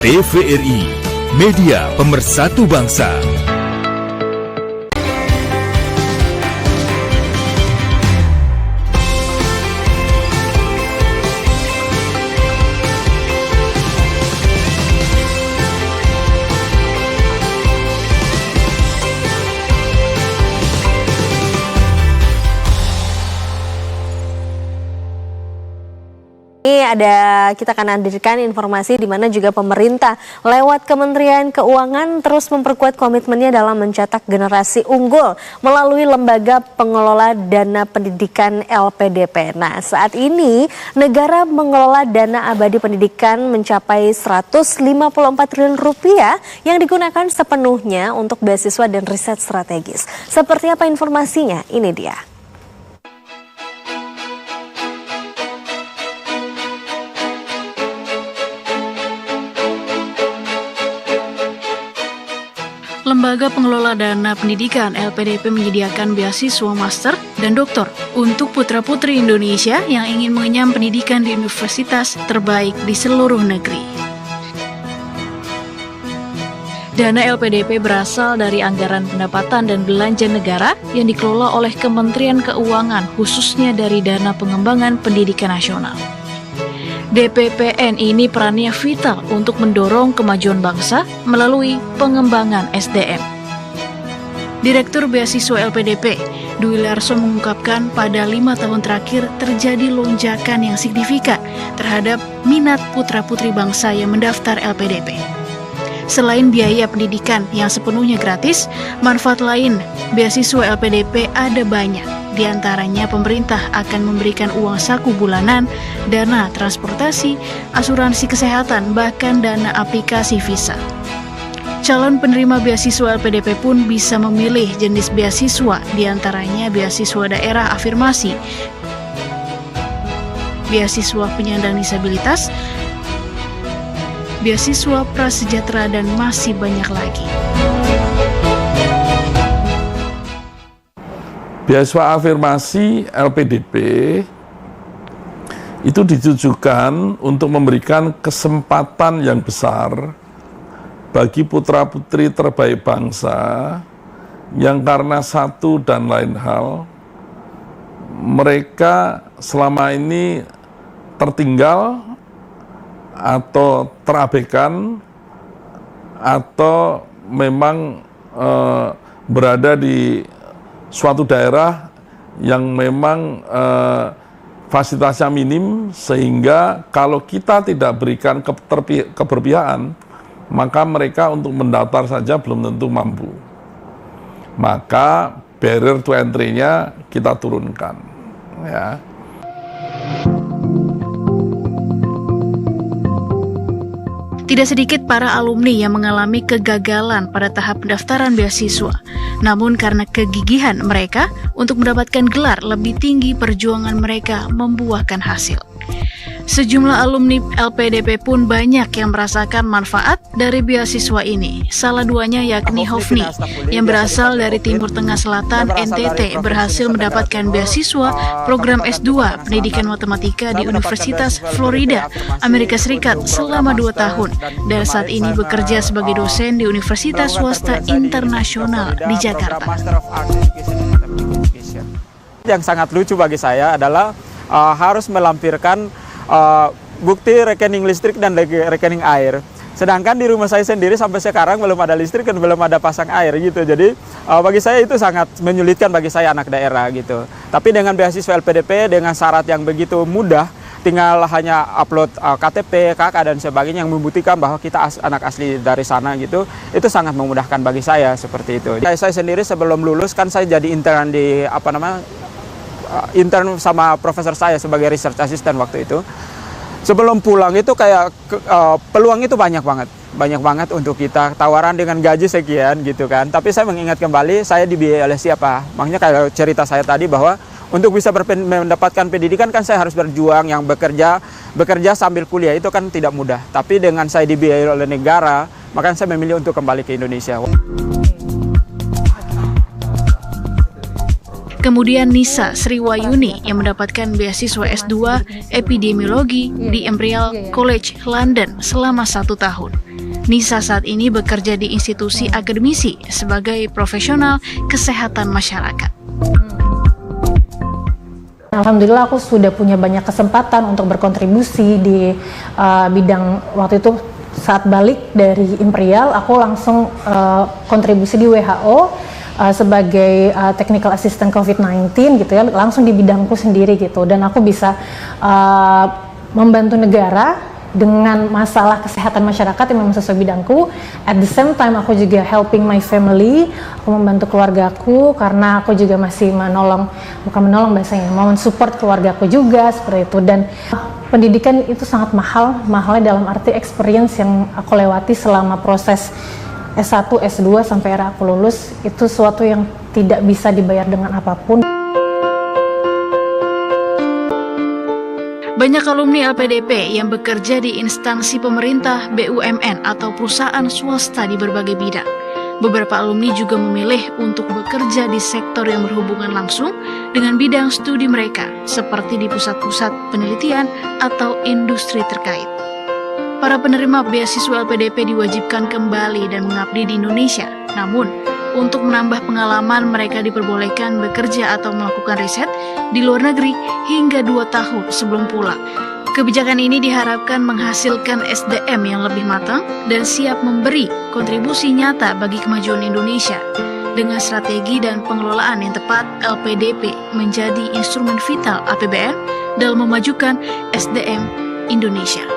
TVRI, Media Pemersatu Bangsa. Kita akan hadirkan informasi di mana juga pemerintah lewat Kementerian Keuangan terus memperkuat komitmennya dalam mencetak generasi unggul melalui Lembaga Pengelola Dana Pendidikan LPDP. Nah, saat ini negara mengelola dana abadi pendidikan mencapai 154 triliun rupiah yang digunakan sepenuhnya untuk beasiswa dan riset strategis. Seperti apa informasinya? Ini dia. Lembaga Pengelola Dana Pendidikan LPDP menyediakan beasiswa master dan doktor untuk putra-putri Indonesia yang ingin mengenyam pendidikan di universitas terbaik di seluruh negeri. Dana LPDP berasal dari anggaran pendapatan dan belanja negara yang dikelola oleh Kementerian Keuangan, khususnya dari Dana Pengembangan Pendidikan Nasional. DPPN ini perannya vital untuk mendorong kemajuan bangsa melalui pengembangan SDM. Direktur Beasiswa LPDP, Dwi Larso mengungkapkan pada 5 tahun terakhir terjadi lonjakan yang signifikan terhadap minat putra-putri bangsa yang mendaftar LPDP. Selain biaya pendidikan yang sepenuhnya gratis, manfaat lain beasiswa LPDP ada banyak. Di antaranya pemerintah akan memberikan uang saku bulanan, dana transportasi, asuransi kesehatan, bahkan dana aplikasi visa. Calon penerima beasiswa LPDP pun bisa memilih jenis beasiswa, di antaranya beasiswa daerah afirmasi, beasiswa penyandang disabilitas, beasiswa prasejahtera, dan masih banyak lagi. Beasiswa afirmasi LPDP itu ditujukan untuk memberikan kesempatan yang besar bagi putra-putri terbaik bangsa yang karena satu dan lain hal mereka selama ini tertinggal atau terabaikan atau memang berada di suatu daerah yang memang fasilitasnya minim, sehingga kalau kita tidak berikan keberpihakan, maka mereka untuk mendaftar saja belum tentu mampu. Maka barrier to entry-nya kita turunkan, ya. Tidak sedikit para alumni yang mengalami kegagalan pada tahap pendaftaran beasiswa. Namun karena kegigihan mereka untuk mendapatkan gelar lebih tinggi, perjuangan mereka membuahkan hasil. Sejumlah alumni LPDP pun banyak yang merasakan manfaat dari beasiswa ini. Salah duanya yakni Hofni yang berasal dari Timur Tengah Selatan, NTT, berhasil mendapatkan beasiswa program S2 Pendidikan Matematika di Universitas Florida, Amerika Serikat selama 2 tahun dan saat ini bekerja sebagai dosen di Universitas Swasta Internasional di Jakarta. Yang sangat lucu bagi saya adalah harus melampirkan bukti rekening listrik dan rekening air. Sedangkan di rumah saya sendiri sampai sekarang belum ada listrik dan belum ada pasang air gitu. Jadi bagi saya itu sangat menyulitkan bagi saya anak daerah gitu. Tapi dengan beasiswa LPDP dengan syarat yang begitu mudah, tinggal hanya upload KTP, KK dan sebagainya yang membuktikan bahwa kita anak asli dari sana gitu. Itu sangat memudahkan bagi saya seperti itu. Saya sendiri sebelum lulus kan saya jadi intern di intern sama profesor saya sebagai research assistant waktu itu. Sebelum pulang itu kayak peluang itu banyak banget untuk kita, tawaran dengan gaji sekian gitu kan. Tapi saya mengingat kembali saya dibiayai oleh siapa. Makanya kayak cerita saya tadi bahwa untuk bisa mendapatkan pendidikan kan saya harus berjuang, yang bekerja sambil kuliah itu kan tidak mudah. Tapi dengan saya dibiayai oleh negara, makanya saya memilih untuk kembali ke Indonesia. Kemudian Nisa Sriwayuni yang mendapatkan beasiswa S2 Epidemiologi di Imperial College London selama 1 tahun. Nisa saat ini bekerja di institusi akademisi sebagai profesional kesehatan masyarakat. Alhamdulillah aku sudah punya banyak kesempatan untuk berkontribusi di bidang waktu itu saat balik dari Imperial, aku langsung kontribusi di WHO sebagai technical assistant COVID-19 gitu ya, langsung di bidangku sendiri gitu, dan aku bisa membantu negara dengan masalah kesehatan masyarakat yang memang sesuai bidangku. At the same time aku juga helping my family, aku membantu keluargaku karena aku juga masih bukan menolong bahasanya, mau mensupport keluargaku juga seperti itu. Dan pendidikan itu sangat mahalnya dalam arti experience yang aku lewati selama proses S1, S2 sampai era aku lulus, itu sesuatu yang tidak bisa dibayar dengan apapun. Banyak alumni LPDP yang bekerja di instansi pemerintah, BUMN, atau perusahaan swasta di berbagai bidang. Beberapa alumni juga memilih untuk bekerja di sektor yang berhubungan langsung dengan bidang studi mereka, seperti di pusat-pusat penelitian atau industri terkait. Para penerima beasiswa LPDP diwajibkan kembali dan mengabdi di Indonesia. Namun, untuk menambah pengalaman, mereka diperbolehkan bekerja atau melakukan riset di luar negeri hingga 2 tahun sebelum pulang. Kebijakan ini diharapkan menghasilkan SDM yang lebih matang dan siap memberi kontribusi nyata bagi kemajuan Indonesia. Dengan strategi dan pengelolaan yang tepat, LPDP menjadi instrumen vital APBN dalam memajukan SDM Indonesia.